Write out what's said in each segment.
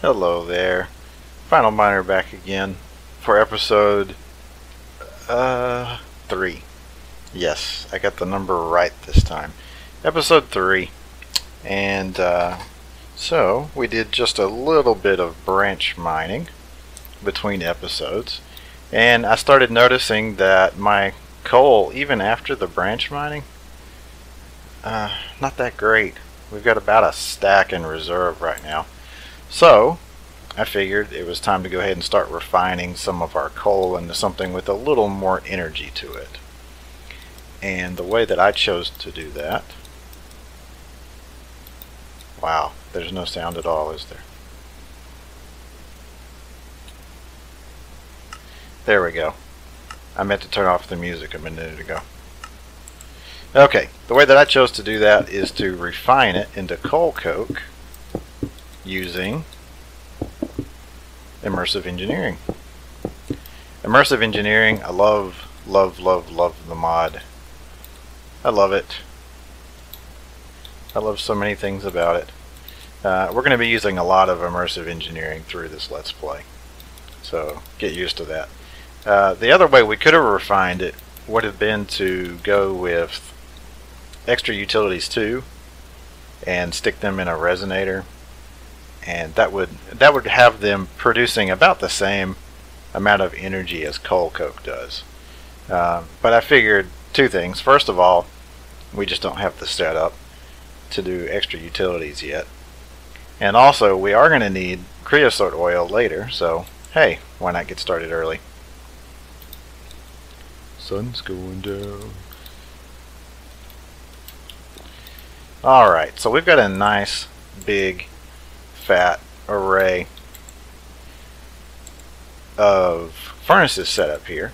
Hello there. Final Miner back again for episode 3. Yes, I got the number right this time. Episode 3. And so we did just a little bit of branch mining between episodes. And I started noticing that my coal, even after the branch mining, not that great. We've got about a stack in reserve right now. So I figured it was time to go ahead and start refining some of our coal into something with a little more energy to it. And the way that I chose to do that... Wow, there's no sound at all, is there? There we go. I meant to turn off the music a minute ago. Okay, the way that I chose to do that is to refine it into coal coke using immersive engineering. Immersive engineering, I love the mod. I love it. I love so many things about it. We're going to be using a lot of immersive engineering through this Let's Play, so get used to that. The other way we could have refined it would have been to go with extra utilities 2 and stick them in a resonator, and that would have them producing about the same amount of energy as coal coke does. But I figured two things. First of all, we just don't have the setup to do extra utilities yet, and also we are going to need creosote oil later, so hey, why not get started early? Sun's going down. Alright, so we've got a nice big fat array of furnaces set up here,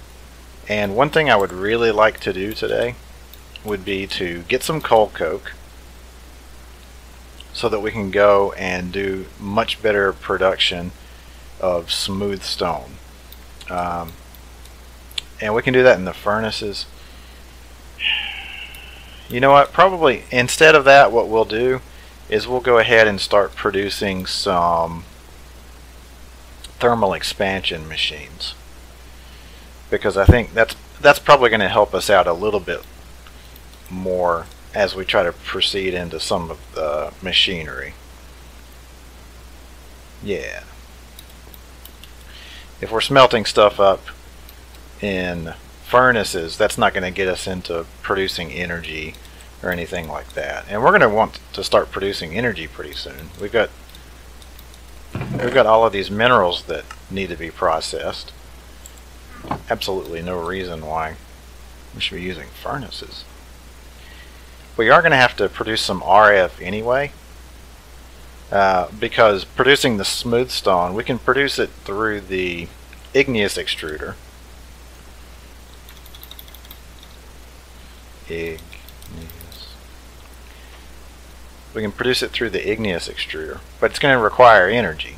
and one thing I would really like to do today would be to get some coal coke so that we can go and do much better production of smooth stone. And we can do that in the furnaces. You know what, probably instead of that, what we'll do is we'll go ahead and start producing some thermal expansion machines, because I think that's probably going to help us out a little bit more as we try to proceed into some of the machinery. Yeah. If we're smelting stuff up in furnaces, that's not going to get us into producing energy or anything like that. And we're going to want to start producing energy pretty soon. We've got all of these minerals that need to be processed. Absolutely no reason why we should be using furnaces. We are going to have to produce some RF anyway, because producing the smooth stone, we can produce it through the igneous extruder. We can produce it through the igneous extruder, but it's going to require energy.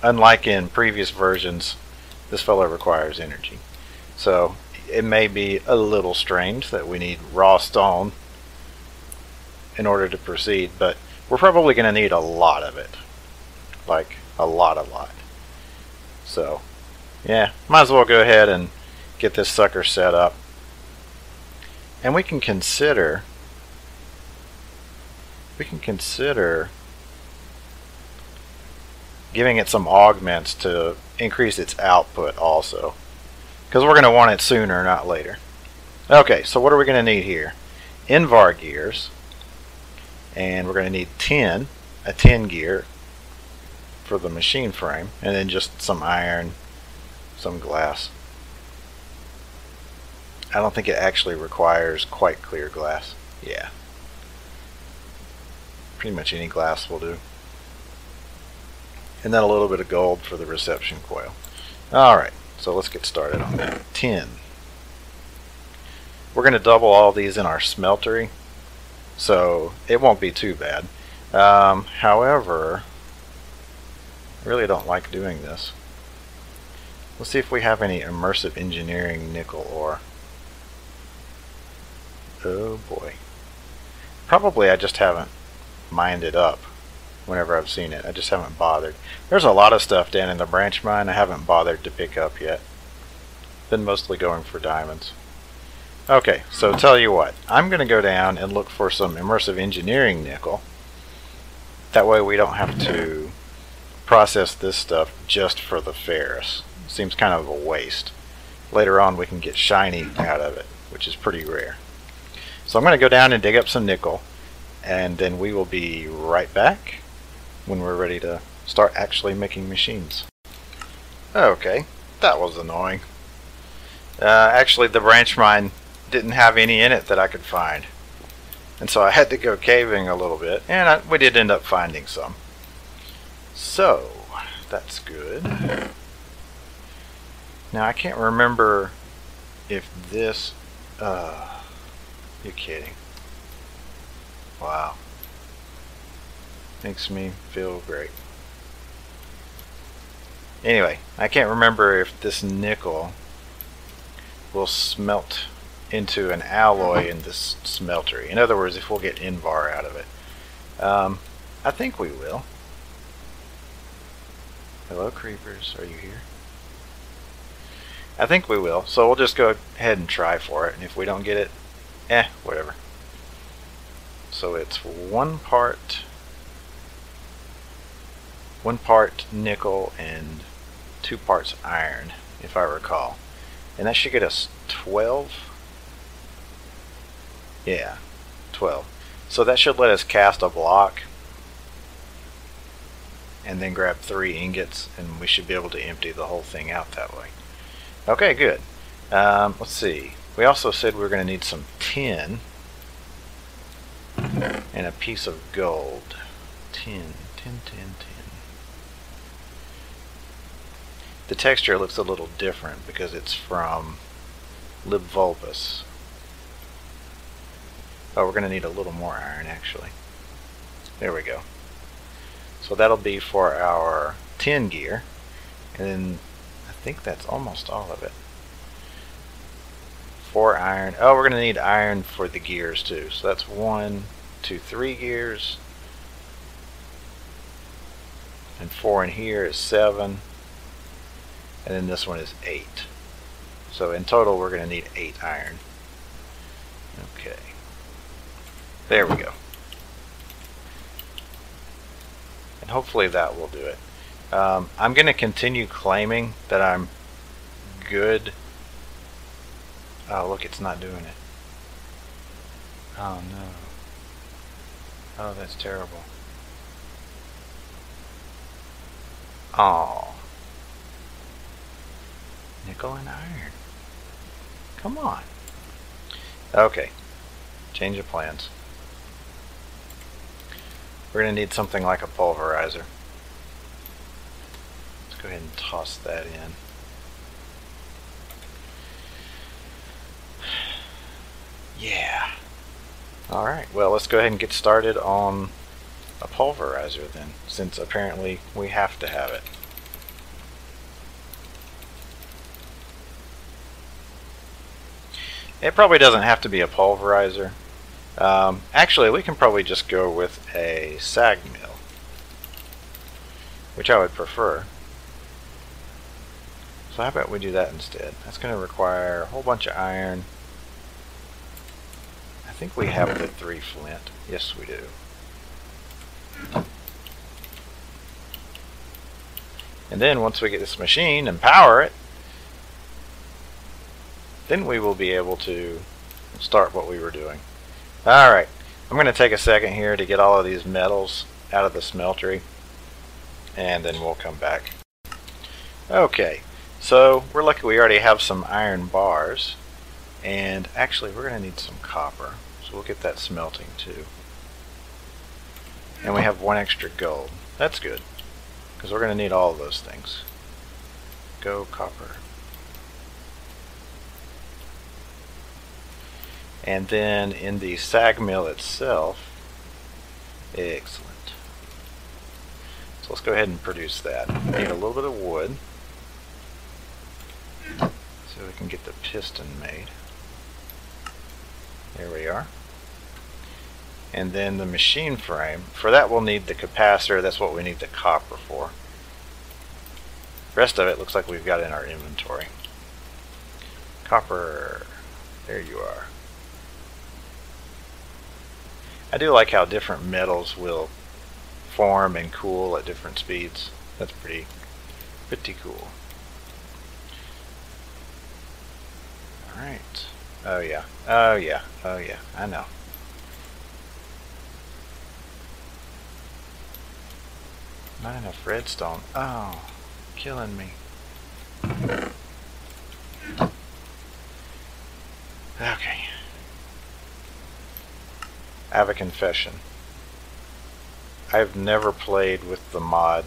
Unlike in previous versions, this fellow requires energy. So it may be a little strange that we need raw stone in order to proceed, but we're probably going to need a lot of it. Like a lot. So yeah, might as well go ahead and get this sucker set up. And we can consider giving it some augments to increase its output also, because we're going to want it sooner, not later. Okay, so what are we going to need here? Invar gears, and we're going to need a 10 gear for the machine frame, and then just some iron, some glass. I don't think it actually requires quite clear glass. Yeah. Pretty much any glass will do. And then a little bit of gold for the reception coil. Alright, so let's get started on that. 10. We're going to double all these in our smeltery, so it won't be too bad. However, I really don't like doing this. Let's see if we have any immersive engineering nickel ore. Oh boy. Probably I just haven't mined it up. whenever I've seen it. I just haven't bothered. There's a lot of stuff down in the branch mine I haven't bothered to pick up yet. Been mostly going for diamonds. Okay, so tell you what, I'm going to go down and look for some immersive engineering nickel. That way we don't have to process this stuff just for the ferrous. Seems kind of a waste. Later on we can get shiny out of it, which is pretty rare. So I'm going to go down and dig up some nickel, and then we will be right back when we're ready to start actually making machines. Okay, that was annoying. Actually, the branch mine didn't have any in it that I could find, and so I had to go caving a little bit, and we did end up finding some. So that's good. Now I can't remember if this you're kidding. Wow, makes me feel great. Anyway, I can't remember if this nickel will smelt into an alloy in this smeltery. In other words, if we'll get Invar out of it. I think we will. Hello, creepers. Are you here? I think we will. So we'll just go ahead and try for it. And if we don't get it, whatever. So it's one part nickel and 2 parts iron, if I recall. And that should get us 12. Yeah, 12. So that should let us cast a block and then grab 3 ingots, and we should be able to empty the whole thing out that way. Okay, good. Let's see. We also said we were going to need some tin and a piece of gold. Tin. The texture looks a little different because it's from Libvulpus. Oh, we're going to need a little more iron actually. There we go. So that'll be for our tin gear, and then I think that's almost all of it. 4 iron. Oh, we're going to need iron for the gears too. So that's 1, 2, 3 gears, and 4 in here is 7, and then this one is 8. So in total we're going to need 8 iron. Okay, there we go. And hopefully that will do it. I'm going to continue claiming that I'm good. Oh, look, it's not doing it. Oh no. Oh, that's terrible. Oh. Nickel and iron. Come on. Okay. Change of plans. We're going to need something like a pulverizer. Let's go ahead and toss that in. Yeah. Alright, well, let's go ahead and get started on a pulverizer then, since apparently we have to have it. It probably doesn't have to be a pulverizer. Actually, we can probably just go with a SAG mill, which I would prefer. So how about we do that instead? That's going to require a whole bunch of iron. I think we have the 3 flint. Yes, we do. And then once we get this machine and power it, then we will be able to start what we were doing. Alright, I'm going to take a second here to get all of these metals out of the smeltery, and then we'll come back. Okay, so we're lucky we already have some iron bars, and actually we're going to need some copper, so we'll get that smelting too. And we have 1 extra gold. That's good, because we're going to need all of those things. Go copper. And then in the SAG mill itself, excellent. So let's go ahead and produce that. Need a little bit of wood so we can get the piston made. There we are. And then the machine frame. For that we'll need the capacitor. That's what we need the copper for. The rest of it looks like we've got in our inventory. Copper. There you are. I do like how different metals will form and cool at different speeds. That's pretty cool. Alright. Oh yeah. Oh yeah. Oh yeah. I know. Not enough redstone. Oh, killing me. Okay. I have a confession. I've never played with the mod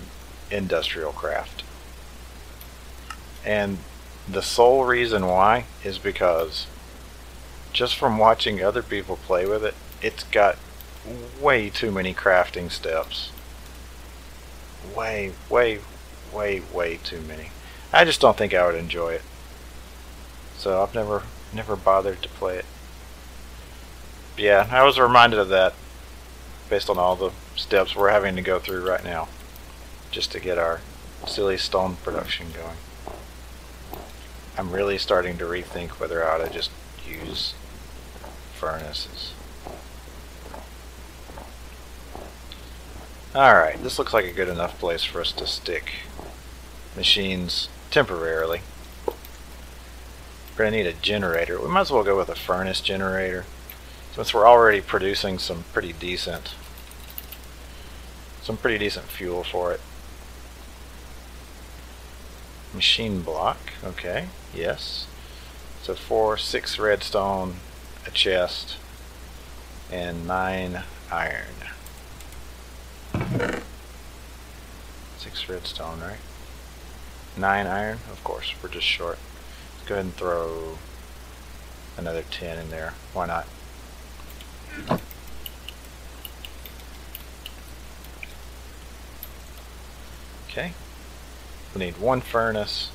Industrial Craft. And the sole reason why is because just from watching other people play with it, it's got way too many crafting steps. Way too many. I just don't think I would enjoy it. So I've never bothered to play it. But yeah, I was reminded of that based on all the steps we're having to go through right now just to get our silly stone production going. I'm really starting to rethink whether I ought to just use furnaces. Alright, this looks like a good enough place for us to stick machines temporarily. We're going to need a generator. We might as well go with a furnace generator since we're already producing some pretty decent fuel for it. Machine block, okay, yes. So 6 redstone, a chest, and 9 iron. 6 redstone, right? 9 iron, of course, we're just short. Let's go ahead and throw another 10 in there. Why not? Okay. We need 1 furnace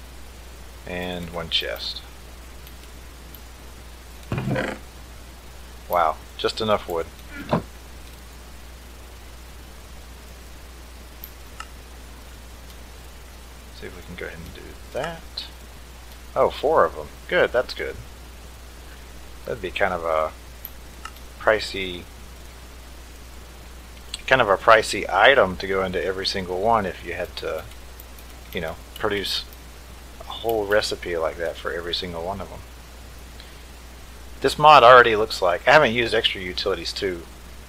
and 1 chest. Wow, just enough wood. See if we can go ahead and do that. Oh, 4 of them. Good, that's good. That'd be kind of a pricey item to go into every single one if you had to, you know, produce a whole recipe like that for every single one of them. This mod already looks like, I haven't used Extra Utilities 2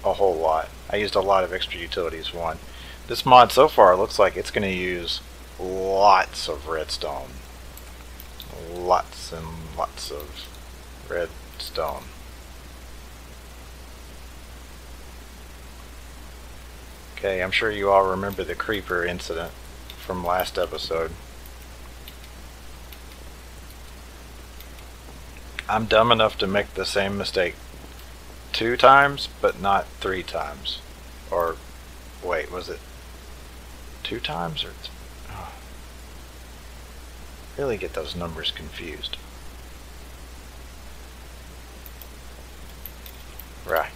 a whole lot. I used a lot of Extra Utilities 1. This mod so far looks like it's going to use lots of redstone. Lots and lots of redstone. Okay, I'm sure you all remember the creeper incident from last episode. I'm dumb enough to make the same mistake 2 times, but not 3 times. Or, wait, was it 2 times? Or oh. Really get those numbers confused. Right.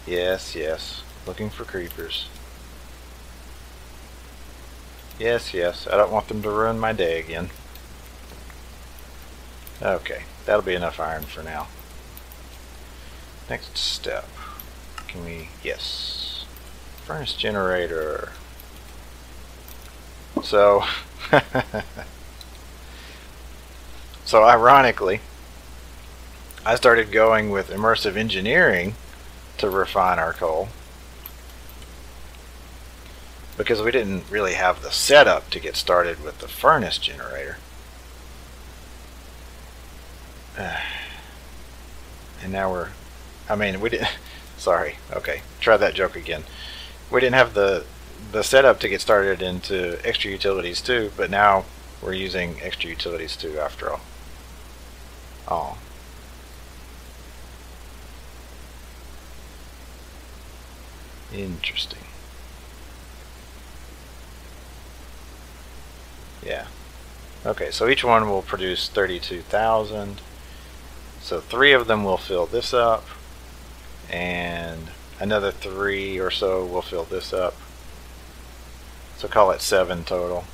Yes, yes. Looking for creepers. Yes, yes. I don't want them to ruin my day again. Okay, that'll be enough iron for now. Next step. Can we... yes. Furnace generator. So... so ironically, I started going with immersive engineering to refine our coal because we didn't really have the setup to get started with the furnace generator. And now we're, I mean, we didn't, sorry, okay, try that joke again. We didn't have the setup to get started into Extra Utilities 2, but now we're using Extra Utilities 2 after all. Oh. Interesting. Yeah. Okay, so each one will produce 32,000. So 3 of them will fill this up, and another 3 or so will fill this up. So call it 7 total.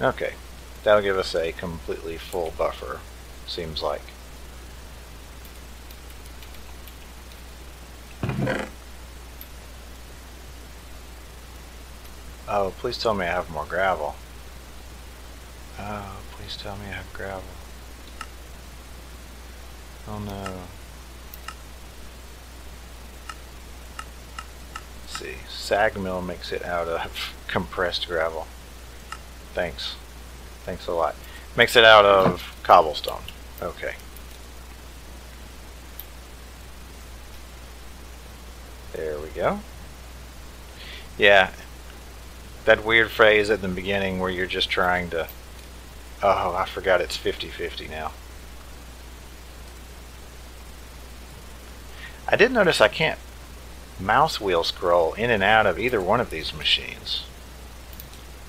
Okay, that'll give us a completely full buffer, seems like. Oh, please tell me I have more gravel. Oh, please tell me I have gravel. Oh no. Let's see, SAG mill makes it out of compressed gravel. Thanks. Thanks a lot. Makes it out of cobblestone. Okay. There we go. Yeah. That weird phrase at the beginning where you're just trying to... Oh, I forgot it's 50-50 now. I did notice I can't mouse wheel scroll in and out of either one of these machines,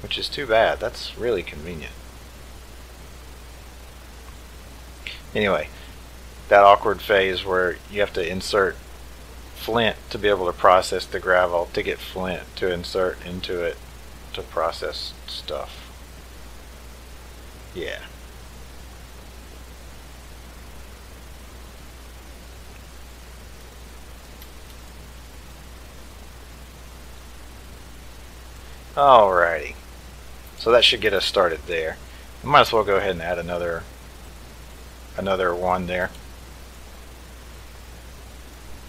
which is too bad. That's really convenient. Anyway, that awkward phase where you have to insert flint to be able to process the gravel, to get flint to insert into it to process stuff. Yeah. Alrighty. So that should get us started there. We might as well go ahead and add another one there,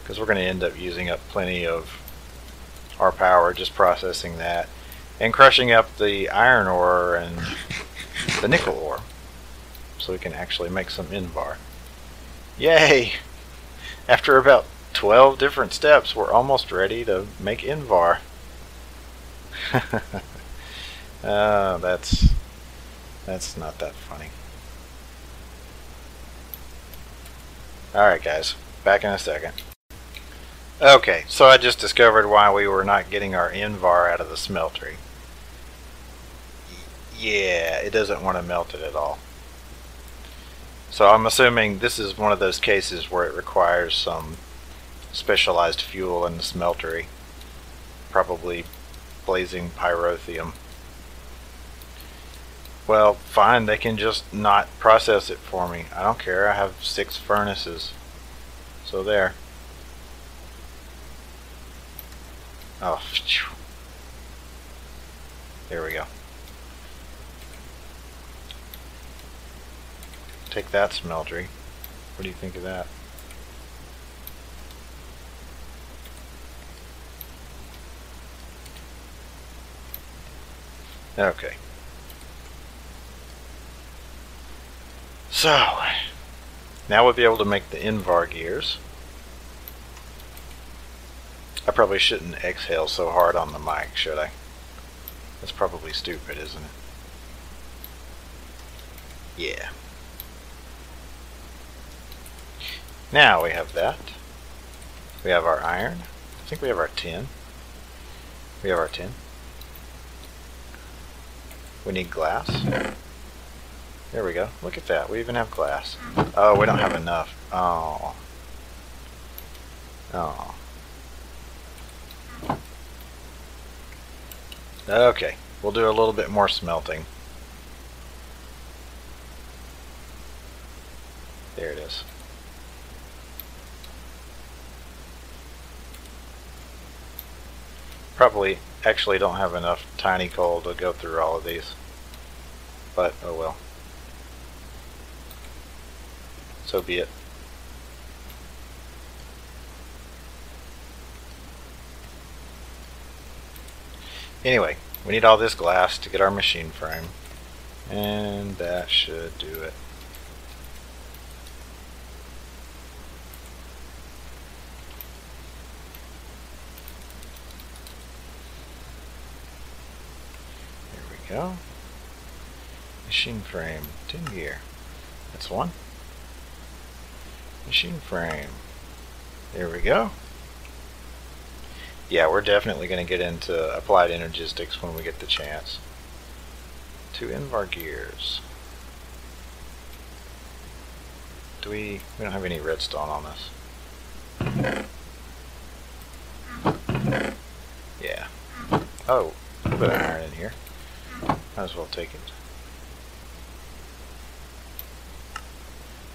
because we're going to end up using up plenty of our power just processing that and crushing up the iron ore and the nickel ore so we can actually make some Invar. Yay! After about 12 different steps, we're almost ready to make Invar. That's not that funny. Alright guys, back in a second. Okay, so I just discovered why we were not getting our Invar out of the smeltery. Yeah, it doesn't want to melt it at all. So I'm assuming this is one of those cases where it requires some specialized fuel in the smeltery. Probably blazing pyrotheum. Well, fine, they can just not process it for me. I don't care, I have 6 furnaces. So there. Oh, phew. There we go. Take that, smeltery. What do you think of that? Okay. So, now we'll be able to make the Invar gears. I probably shouldn't exhale so hard on the mic, should I? That's probably stupid, isn't it? Yeah. Now we have that. We have our iron. I think we have our tin. We have our tin. We need glass. There we go. Look at that. We even have glass. Oh, we don't have enough. Oh. Oh. Okay. We'll do a little bit more smelting. There it is. Probably actually don't have enough tiny coal to go through all of these. But, oh well. So be it. Anyway, we need all this glass to get our machine frame. And that should do it. There we go. Machine frame, tin gear. That's one. Machine frame. There we go. Yeah, we're definitely going to get into applied energistics when we get the chance. 2 Invar gears. We don't have any redstone on us. Yeah. Oh, a little bit of iron in here. Might as well take it.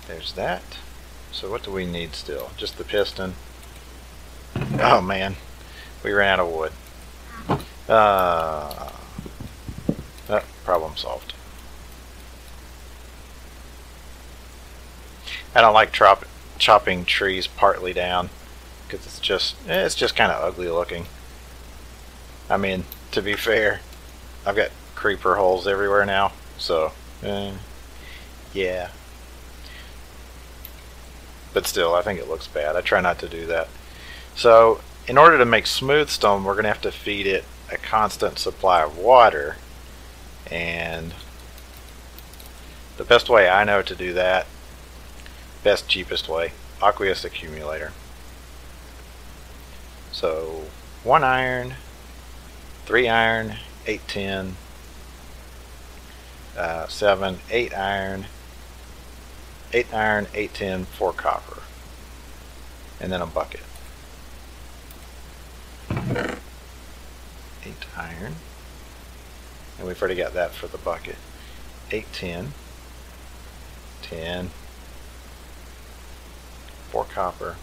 There's that. So what do we need still? Just the piston. Oh man, we ran out of wood. Oh, problem solved. I don't like chopping trees partly down because it's just kind of ugly looking. I mean, to be fair, I've got creeper holes everywhere now, so yeah. But still, I think it looks bad. I try not to do that. So, in order to make smooth stone, we're going to have to feed it a constant supply of water. And the best way I know to do that, best, cheapest way, aqueous accumulator. So, 1 iron, 3 iron, 8 tin, 7, 8 iron, 8 iron, 8 tin, 4 copper, and then a bucket. 8 iron, and we've already got that for the bucket. 8 tin, 10, 4 copper,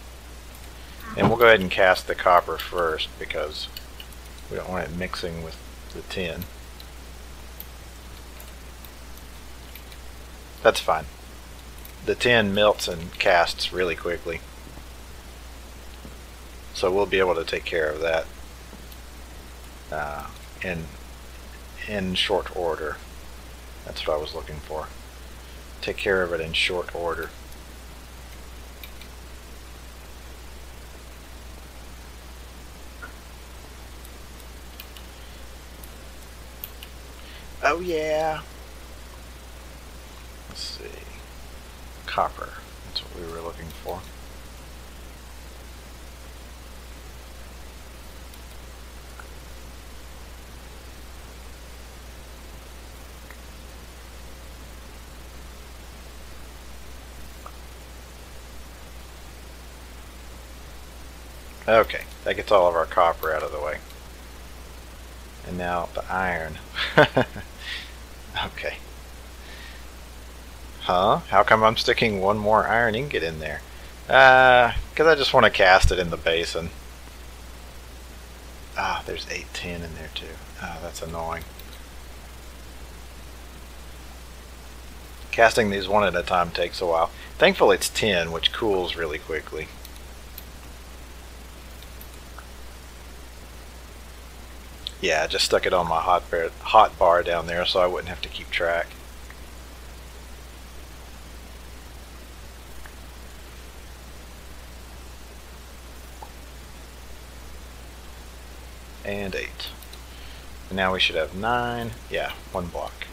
and we'll go ahead and cast the copper first because we don't want it mixing with the tin. That's fine. The tin melts and casts really quickly, so we'll be able to take care of that in short order. That's what I was looking for. Take care of it in short order. Oh yeah. Let's see. Copper. That's what we were looking for. Okay, that gets all of our copper out of the way. And now the iron. Okay. Huh? How come I'm sticking 1 more iron ingot in there? Because I just want to cast it in the basin. Ah, there's 8 tin in there too. Ah, that's annoying. Casting these one at a time takes a while. Thankfully it's tin, which cools really quickly. Yeah, I just stuck it on my hot bar down there so I wouldn't have to keep track. And 8. And now we should have 9. Yeah, 1 block.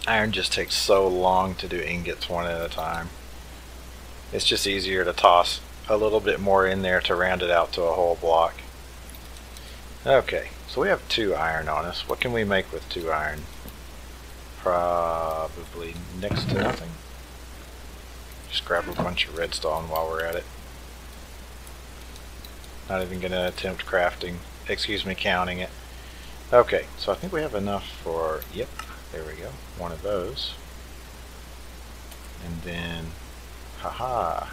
Iron just takes so long to do ingots one at a time. It's just easier to toss a little bit more in there to round it out to a whole block. Okay, so we have 2 iron on us. What can we make with 2 iron? Probably next to nothing. Just grab a bunch of redstone while we're at it. Not even going to attempt crafting, counting it. Okay, so I think we have enough for, yep, there we go, 1 of those. And then, haha.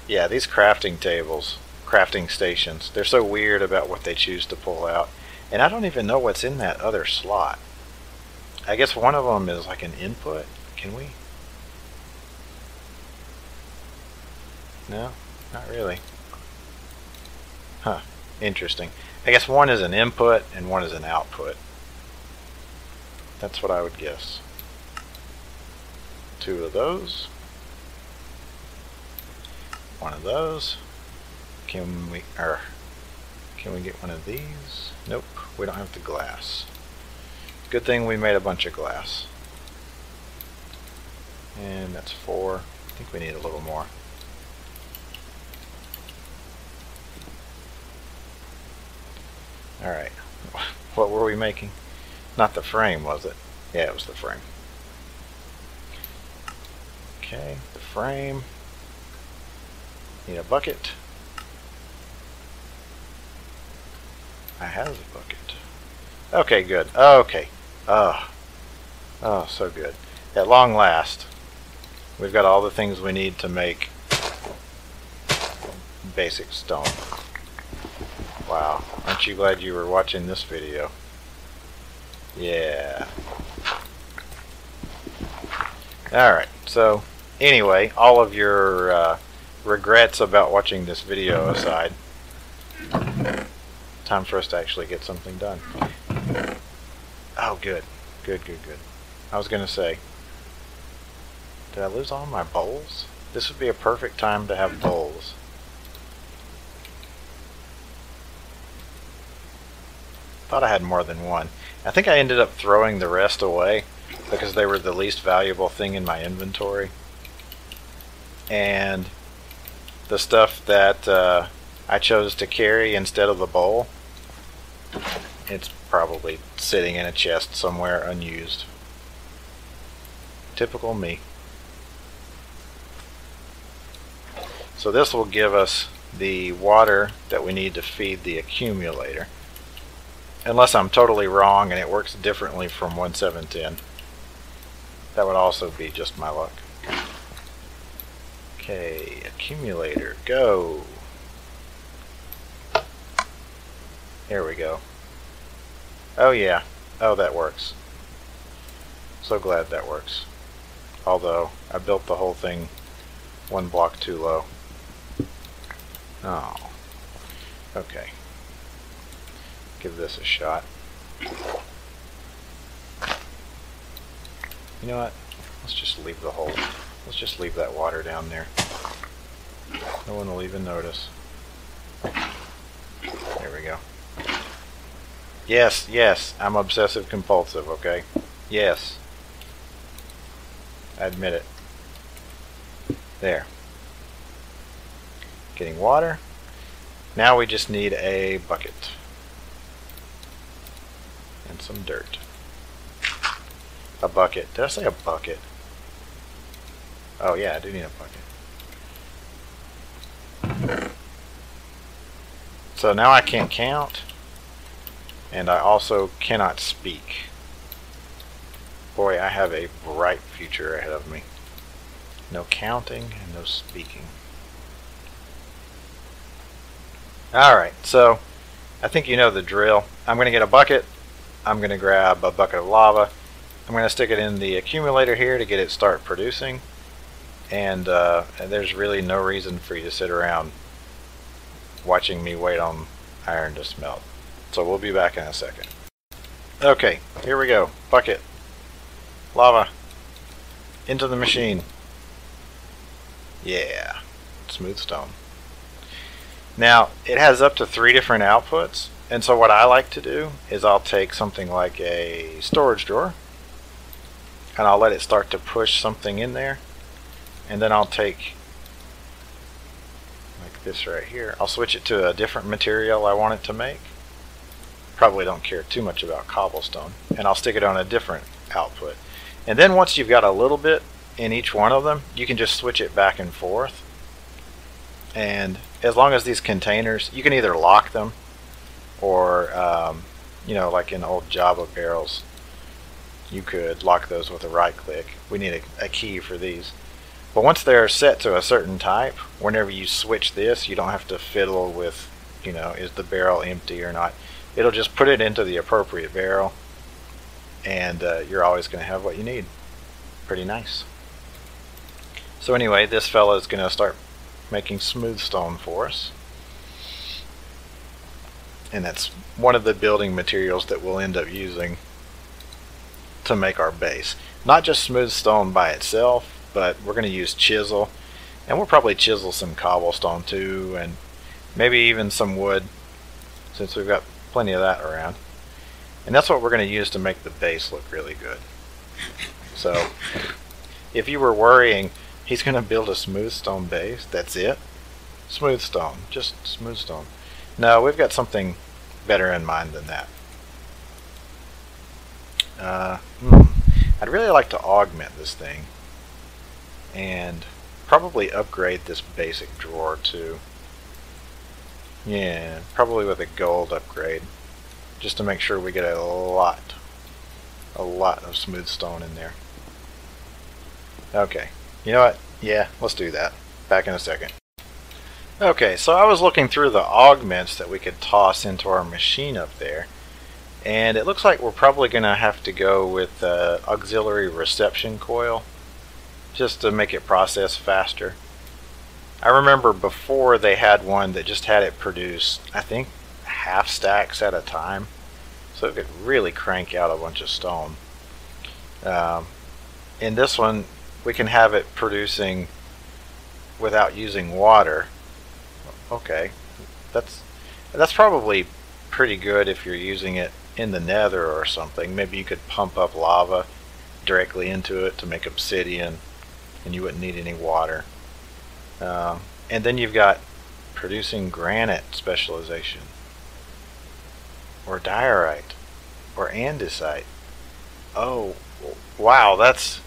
Yeah, these crafting tables, crafting stations, they're so weird about what they choose to pull out. And I don't even know what's in that other slot. I guess one of them is like an input. Can we? No, not really. Huh, interesting. I guess one is an input and one is an output. That's what I would guess. 2 of those. 1 of those. Can we get 1 of these? Nope, we don't have the glass. Good thing we made a bunch of glass. And that's 4. I think we need a little more. Alright. What were we making? Not the frame, was it? Yeah, it was the frame. Okay, the frame. Need a bucket. I have a bucket. Okay, good. Okay. Oh, so good. At long last, we've got all the things we need to make basic stone. Wow. Aren't you glad you were watching this video? Yeah. Alright, so anyway, all of your regrets about watching this video aside, time for us to actually get something done. Oh, good. Good. I was going to say, did I lose all my bowls? This would be a perfect time to have bowls. Thought I had more than one. I think I ended up throwing the rest away because they were the least valuable thing in my inventory. And the stuff that I chose to carry instead of the bowl, it's probably sitting in a chest somewhere unused. Typical me. So this will give us the water that we need to feed the accumulator. Unless I'm totally wrong and it works differently from 1710. That would also be just my luck. Okay, accumulator, go. There we go. Oh yeah. Oh, that works. So glad that works. Although, I built the whole thing one block too low. Oh. Okay. Give this a shot. You know what? Let's just leave the hole. Let's just leave that water down there. No one will even notice. There we go. Yes, I'm obsessive compulsive, okay? Yes. I admit it. There. Getting water. Now we just need a bucket. And some dirt. A bucket. Did I say a bucket? Oh yeah, I do need a bucket. So now I can't count, and I also cannot speak. Boy, I have a bright future ahead of me. No counting and no speaking. Alright, so I think you know the drill. I'm going to get a bucket. I'm going to grab a bucket of lava. I'm going to stick it in the accumulator here to get it start producing. And there's really no reason for you to sit around watching me wait on iron to smelt. So we'll be back in a second. Okay, here we go. Bucket. Lava. Into the machine. Yeah. Smooth stone. Now, it has up to 3 different outputs. And so what I like to do is I'll take something like a storage drawer and I'll let it start to push something in there, and then I'll take like this right here. I'll switch it to a different material I want it to make. Probably don't care too much about cobblestone, and I'll stick it on a different output. And then once you've got a little bit in each one of them, you can just switch it back and forth. And as long as these containers, you can either lock them or you know, like in old Java barrels, you could lock those with a right click. We need a key for these. But once they're set to a certain type, whenever you switch this, you don't have to fiddle with, you know, is the barrel empty or not. It'll just put it into the appropriate barrel, and you're always going to have what you need. Pretty nice. So anyway, this fella is going to start making smooth stone for us. And that's one of the building materials that we'll end up using to make our base. Not just smooth stone by itself, but we're going to use chisel, and we'll probably chisel some cobblestone too, and maybe even some wood, since we've got plenty of that around. And that's what we're going to use to make the base look really good. So if you were worrying he's going to build a smooth stone base, that's it, smooth stone, just smooth stone. No, we've got something better in mind than that. I'd really like to augment this thing and probably upgrade this basic drawer too. Yeah, probably with a gold upgrade, just to make sure we get a lot of smooth stone in there. Okay, you know what? Yeah, let's do that. Back in a second. Okay, so I was looking through the augments that we could toss into our machine up there, and it looks like we're probably going to have to go with the auxiliary reception coil just to make it process faster. I remember before they had one that just had it produce, I think, half stacks at a time, so it could really crank out a bunch of stone. In this one, we can have it producing without using water. Okay, that's probably pretty good if you're using it in the nether or something. Maybe you could pump up lava directly into it to make obsidian, and you wouldn't need any water. And then you've got producing granite specialization, or diorite, or andesite. Oh, wow, that's...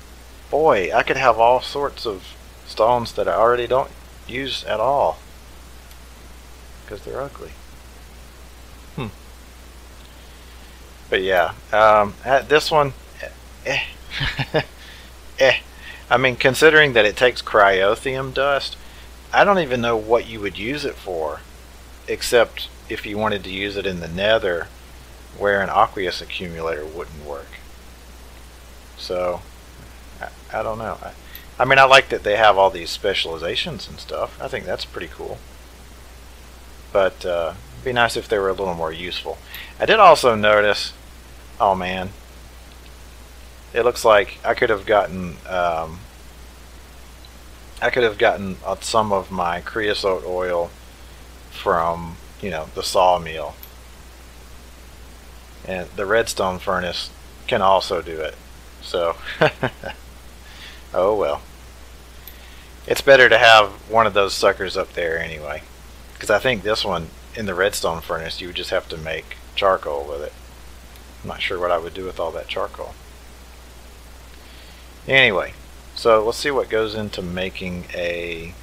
Boy, I could have all sorts of stones that I already don't use at all, because they're ugly. But yeah, this one, I mean, considering that it takes cryothium dust, I don't even know what you would use it for, except if you wanted to use it in the nether, where an aqueous accumulator wouldn't work. So, I don't know. I mean, I like that they have all these specializations and stuff. I think that's pretty cool. But it'd be nice if they were a little more useful. I did also notice, oh man, it looks like I could have gotten some of my creosote oil from, you know, the sawmill, and the redstone furnace can also do it. So, oh well. It's better to have one of those suckers up there anyway, because I think this one in the redstone furnace you would just have to make charcoal with it. I'm not sure what I would do with all that charcoal. Anyway, so let's see what goes into making a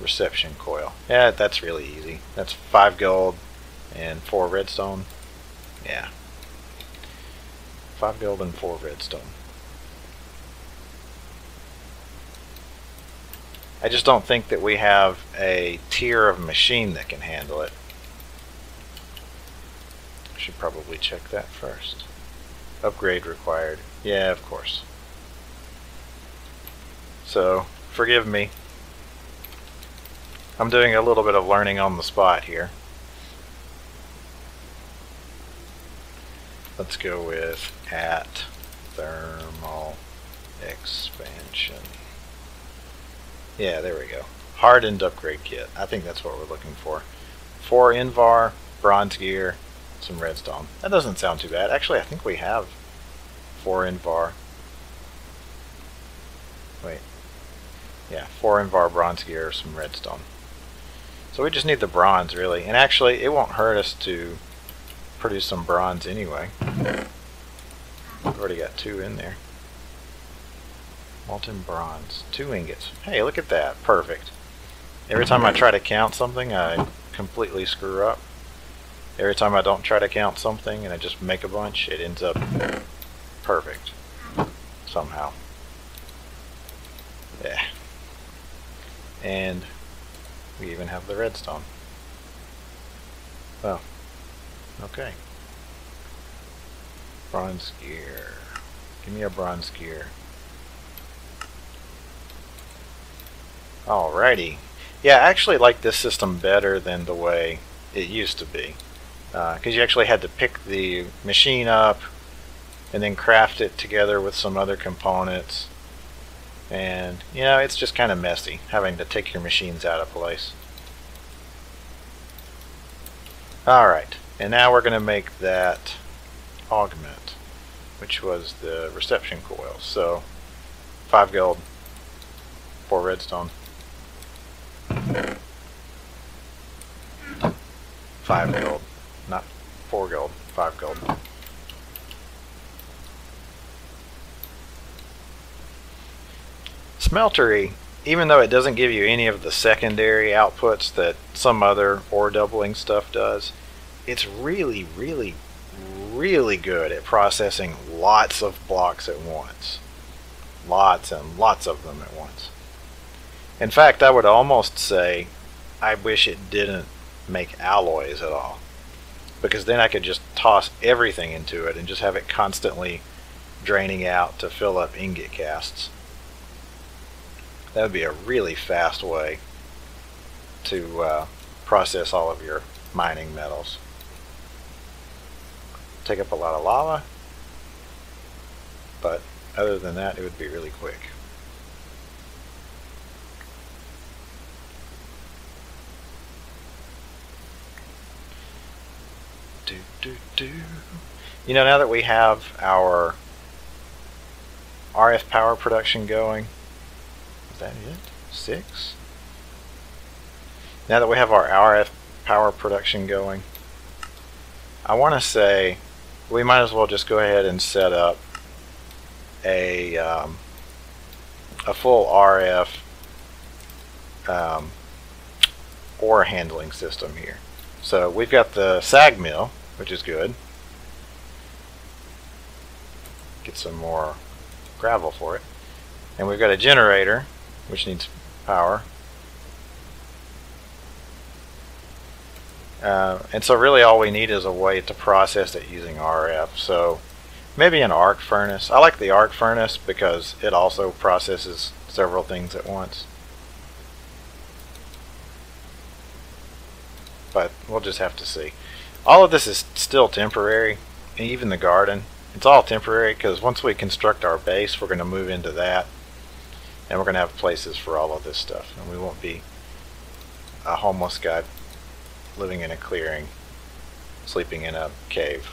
reception coil. Yeah, that's really easy. That's 5 gold and 4 redstone. Yeah. 5 gold and 4 redstone. I just don't think that we have a tier of machine that can handle it. I should probably check that first. Upgrade required. Yeah, of course. So, forgive me. I'm doing a little bit of learning on the spot here. Let's go with at thermal expansion. Yeah, there we go. Hardened upgrade kit. I think that's what we're looking for. 4 Invar, bronze gear, some redstone. That doesn't sound too bad. Actually, I think we have 4 Invar. Wait. Yeah, 4 Invar, bronze gear, some redstone. So we just need the bronze, really. And actually, it won't hurt us to produce some bronze anyway. We've already got 2 in there. Molten bronze. 2 ingots. Hey, look at that. Perfect. Every time I try to count something, I completely screw up. Every time I don't try to count something and I just make a bunch, it ends up perfect. Somehow. Yeah. And we even have the redstone. Oh. Okay. Bronze gear. Give me a bronze gear. Alrighty. Yeah, I actually like this system better than the way it used to be. Because you actually had to pick the machine up and then craft it together with some other components. And, you know, it's just kind of messy having to take your machines out of place. Alright, and now we're going to make that augment, which was the reception coil. So, 5 gold, 4 redstone, 5 gold. not 4 gold, 5 gold. Smeltery, even though it doesn't give you any of the secondary outputs that some other ore doubling stuff does, it's really, really, really good at processing lots of blocks at once. Lots and lots of them at once. In fact, I would almost say I wish it didn't make alloys at all, because then I could just toss everything into it and just have it constantly draining out to fill up ingot casts. That would be a really fast way to process all of your mining metals. Take up a lot of lava, but other than that, it would be really quick. You know, now that we have our RF power production going, is that it? 6? Now that we have our RF power production going, I want to say we might as well just go ahead and set up a full RF ore handling system here. So we've got the SAG mill, which is good. Get some more gravel for it. And we've got a generator, which needs power. And so really all we need is a way to process it using RF. So maybe an arc furnace. I like the arc furnace because it also processes several things at once. But we'll just have to see. All of this is still temporary, and even the garden. It's all temporary because once we construct our base, we're going to move into that, and we're going to have places for all of this stuff, and we won't be a homeless guy living in a clearing, sleeping in a cave.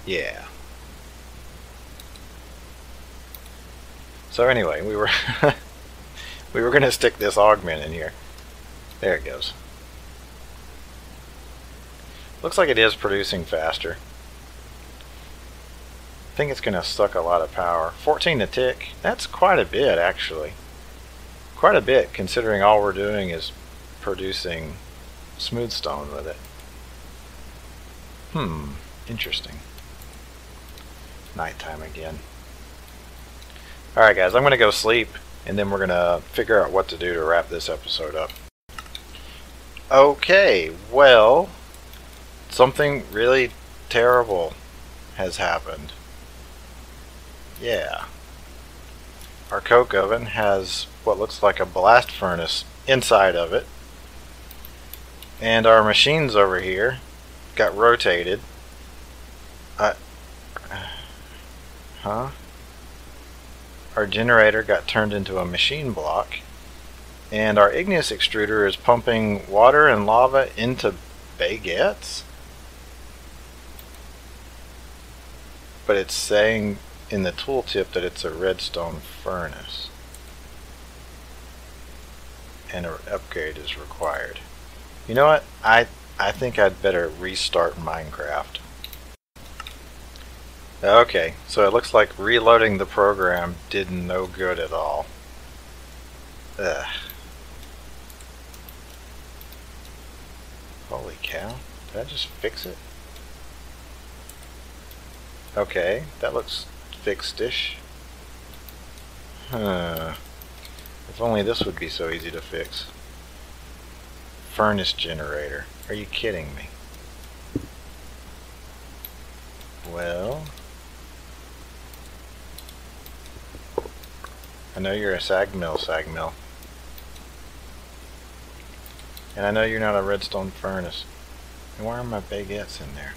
Yeah. So anyway, we were we were going to stick this augment in here. There it goes. Looks like it is producing faster. I think it's going to suck a lot of power. 14 a tick. That's quite a bit, actually. Quite a bit, considering all we're doing is producing smooth stone with it. Interesting. Nighttime again. Alright guys, I'm going to go sleep, and then we're going to figure out what to do to wrap this episode up. Okay, well, something really terrible has happened. Yeah. Our coke oven has what looks like a blast furnace inside of it. And our machines over here got rotated. Our generator got turned into a machine block. And our igneous extruder is pumping water and lava into baguettes. But it's saying in the tooltip that it's a redstone furnace. And an upgrade is required. You know what? I think I'd better restart Minecraft. Okay, so it looks like reloading the program did no good at all. Ugh. Holy cow. Did I just fix it? Okay, that looks fixed-ish. If only this would be so easy to fix. Furnace generator. Are you kidding me? Well, I know you're a SAG mill. And I know you're not a redstone furnace. And why are my baguettes in there?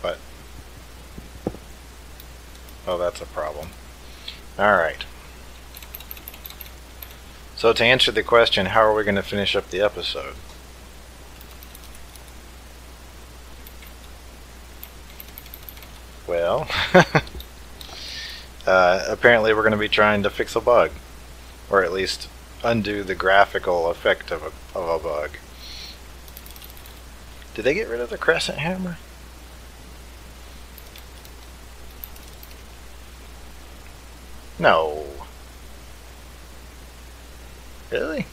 But, oh, that's a problem. Alright. So to answer the question, how are we going to finish up the episode? Well, apparently we're going to be trying to fix a bug, or at least undo the graphical effect of a bug. Did they get rid of the crescent hammer? No. Really?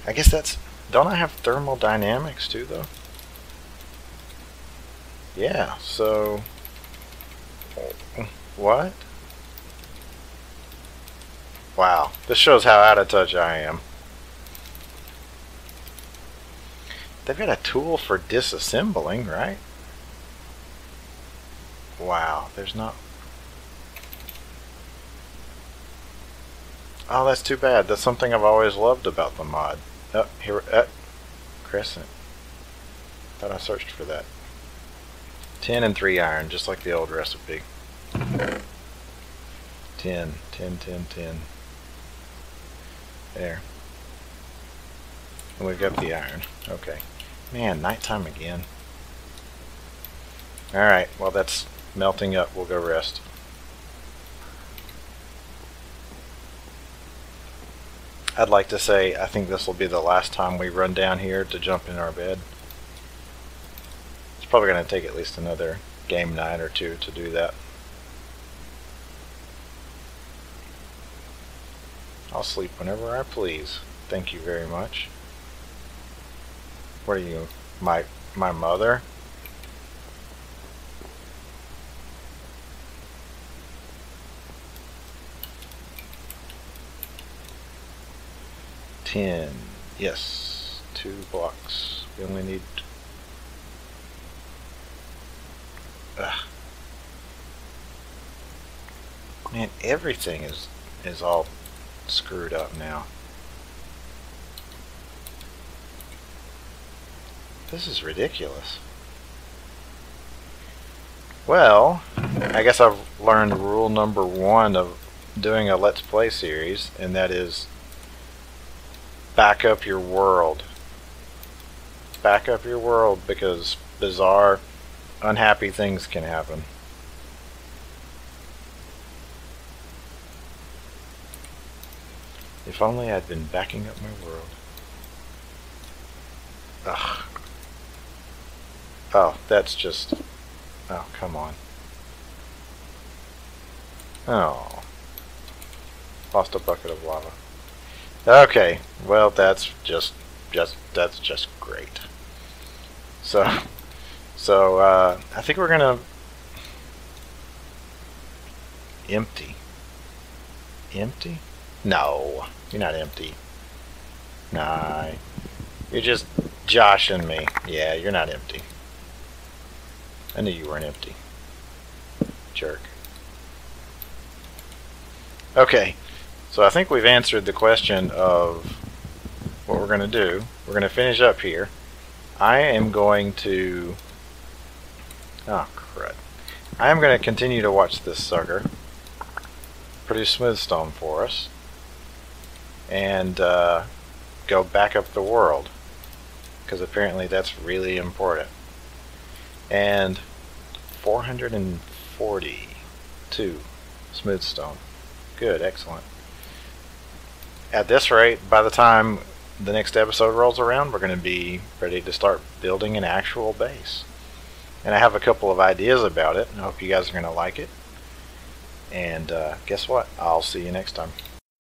I guess that's... Don't I have thermodynamics too, though? Yeah, so... What? Wow, this shows how out of touch I am. They've got a tool for disassembling, right? Wow, there's not... Oh, that's too bad. That's something I've always loved about the mod. Oh, here, crescent. Thought I searched for that. 10 and 3 iron, just like the old recipe. 10, 10, 10, 10. There. And we've got the iron. Okay. Man, nighttime again. Alright, well that's melting up. We'll go rest. I'd like to say I think this will be the last time we run down here to jump in our bed. It's probably going to take at least another game night or two to do that. I'll sleep whenever I please. Thank you very much. What are you, my mother? Yes, 2 blocks. We only need... Ugh. Man, everything is all screwed up now. This is ridiculous. Well, I guess I've learned rule number 1 of doing a Let's Play series, and that is back up your world. Back up your world, because bizarre, unhappy things can happen. If only I'd been backing up my world. Ugh. Oh, that's just... Oh, come on. Oh. Lost a bucket of lava. Okay, well that's just great. So I think we're gonna empty. Empty? No, you're not empty. Nah, you're just joshing me. Yeah, you're not empty. I knew you weren't empty. Jerk. Okay. So I think we've answered the question of what we're going to do. We're going to finish up here. I am going to... Oh, crud. I am going to continue to watch this sucker produce smooth stone for us. And go back up the world. Because apparently that's really important. And 442 smooth stone. Good, excellent. At this rate, by the time the next episode rolls around, we're going to be ready to start building an actual base. And I have a couple of ideas about it, and I hope you guys are going to like it. And guess what? I'll see you next time.